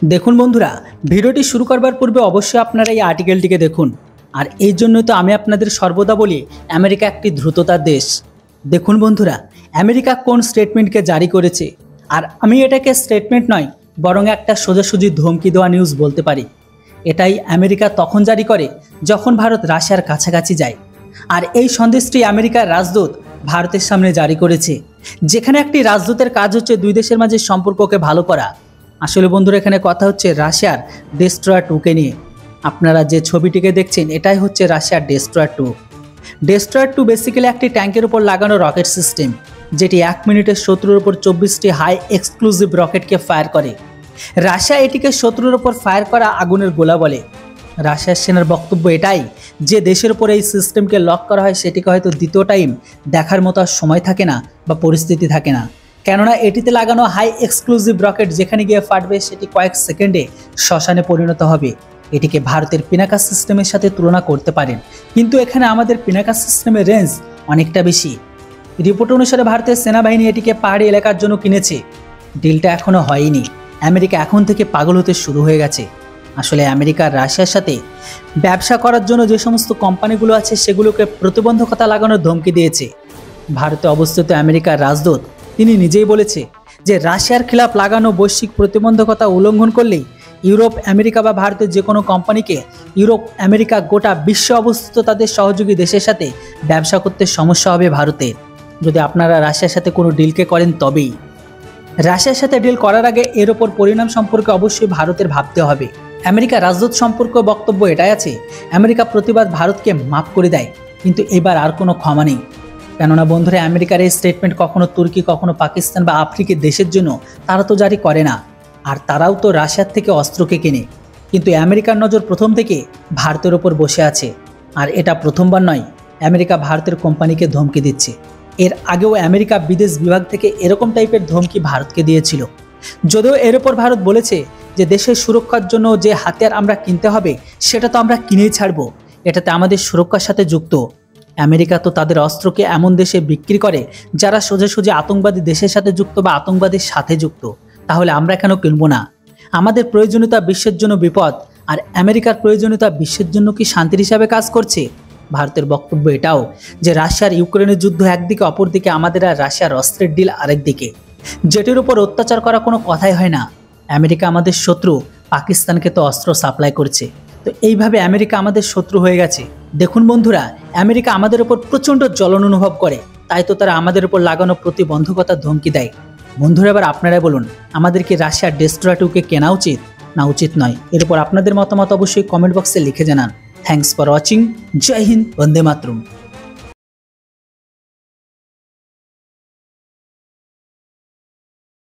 দেখুন বন্ধুরা, ভিডিওটি শুরু করবার পূর্বে অবশ্যই আপনারা এই আর্টিকেলটিকে দেখুন। আর এই জন্যই তো আমি আপনাদের সর্বদা বলি আমেরিকা একটি দ্রুততার দেশ। দেখুন বন্ধুরা, আমেরিকা কোন স্টেটমেন্টকে জারি করেছে, আর আমি এটাকে স্টেটমেন্ট নয় বরং একটা সোজাসুজি ধমকি দেওয়া নিউজ বলতে পারি। এটাই আমেরিকা তখন জারি করে যখন ভারত রাশিয়ার কাছাকাছি যায়। আর এই সন্দেশটি আমেরিকার রাজদূত ভারতের সামনে জারি করেছে, যেখানে একটি রাজদূতের কাজ হচ্ছে দুই দেশের মাঝে সম্পর্ককে ভালো করা। আসলে বন্ধুরা, এখানে কথা হচ্ছে রাশিয়ার ডেস্ট্রয়ার 2কে নিয়ে। আপনারা যে ছবিটিকে দেখছেন এটাই হচ্ছে রাশিয়ার ডেস্ট্রয়ার 2। ডেস্ট্রয়ার 2 বেসিক্যালি একটি ট্যাঙ্কের উপর লাগানো রকেট সিস্টেম, যেটি 1 মিনিটে শত্রুর উপর 24টি হাই এক্সক্লুসিভ রকেটকে ফায়ার করে। রাশিয়া এটিকে শত্রুর উপর ফায়ার করা আগুনের গোলা বলে। রাশিয়ার সেনার বক্তব্য এটাই যে দেশের উপর এই সিস্টেমকে লক করা হয় সেটিকে হয়তো দ্বিতীয় টাইম দেখার মতো আর সময় থাকে না বা পরিস্থিতি থাকে না, কেননা এটিতে লাগানো হাই এক্সক্লুসিভ রকেট যেখানে গিয়ে ফাটবে সেটি কয়েক সেকেন্ডে শ্মশানে পরিণত হবে। এটিকে ভারতের পিনাকা সিস্টেমের সাথে তুলনা করতে পারেন, কিন্তু এখানে আমাদের পিনাকা সিস্টেমের রেঞ্জ অনেকটা বেশি। রিপোর্ট অনুসারে ভারতের সেনাবাহিনী এটিকে পাহাড়ি এলাকার জন্য কিনেছে। ডিলটা এখনও হয়নি, আমেরিকা এখন থেকে পাগল হতে শুরু হয়ে গেছে। আসলে আমেরিকা রাশিয়ার সাথে ব্যবসা করার জন্য যে সমস্ত কোম্পানিগুলো আছে সেগুলোকে প্রতিবন্ধকতা লাগানোর ধমকি দিয়েছে। ভারতে অবস্থিত আমেরিকার রাজদূত তিনি নিজেই বলেছে যে রাশিয়ার খিলাফ লাগানো বৈশ্বিক প্রতিবন্ধকতা উল্লঙ্ঘন করলেই ইউরোপ, আমেরিকা বা ভারতের যে কোনো কোম্পানিকে ইউরোপ, আমেরিকা গোটা বিশ্বে অবস্থিত তাদের সহযোগী দেশের সাথে ব্যবসা করতে সমস্যা হবে ভারতের। যদি আপনারা রাশিয়ার সাথে কোনো ডিলকে করেন তবেই। রাশিয়ার সাথে ডিল করার আগে এর ওপর পরিণাম সম্পর্কে অবশ্যই ভারতের ভাবতে হবে। আমেরিকা রাজদূত সম্পর্কে বক্তব্য এটাই আছে, আমেরিকা প্রতিবাদ ভারতকে মাফ করে দেয়, কিন্তু এবার আর কোনো ক্ষমা নেই। কেননা বন্ধুরা, আমেরিকার এই স্টেটমেন্ট কখনো তুর্কি, কখনো পাকিস্তান বা আফ্রিকার দেশের জন্য তারা তো জারি করে না, আর তারাও তো রাশিয়ার থেকে অস্ত্রকে কেনে। কিন্তু আমেরিকার নজর প্রথম থেকে ভারতের ওপর বসে আছে। আর এটা প্রথমবার নয় আমেরিকা ভারতের কোম্পানিকে ধমকি দিচ্ছে। এর আগেও আমেরিকা বিদেশ বিভাগ থেকে এরকম টাইপের ধমকি ভারতকে দিয়েছিল। যদিও এর ওপর ভারত বলেছে যে দেশের সুরক্ষার জন্য যে হাতিয়ার আমরা কিনতে হবে সেটা তো আমরা কিনেই ছাড়বো, এটাতে আমাদের সুরক্ষার সাথে যুক্ত। আমেরিকা তো তাদের অস্ত্রকে এমন দেশে বিক্রি করে যারা সোজাসুজি আতঙ্কবাদী দেশের সাথে যুক্ত বা আতঙ্কবাদীর সাথে যুক্ত। তাহলে আমরা কেন কিনবো না? আমাদের প্রয়োজনীয়তা বিশ্বের জন্য বিপদ, আর আমেরিকার প্রয়োজনীয়তা বিশ্বের জন্য কি শান্তির হিসাবে কাজ করছে? ভারতের বক্তব্য এটাও যে রাশিয়ার ইউক্রেনের যুদ্ধ একদিকে, অপরদিকে আমাদের আর রাশিয়ার অস্ত্রের ডিল আরেকদিকে, যেটির উপর অত্যাচার করা কোনো কথাই হয় না। আমেরিকা আমাদের শত্রু, পাকিস্তানকে তো অস্ত্র সাপ্লাই করছে, তো এইভাবে আমেরিকা আমাদের শত্রু হয়ে গেছে। দেখুন বন্ধুরা, আমেরিকা আমাদের উপর প্রচণ্ড জ্বলন অনুভব করে, তাই তো তারা আমাদের উপর লাগানো প্রতিবন্ধকতার ধমকি দেয়। বন্ধুরা, এবার আপনারা বলুন, আমাদের কি রাশিয়ার ডেস্ট্রয়ার 2কে কেনা উচিত না উচিত নয়? এর উপর আপনাদের মতামত অবশ্যই কমেন্ট বক্সে লিখে জানান। Thanks for watching. জয় হিন্দ, বন্দে মাতরম।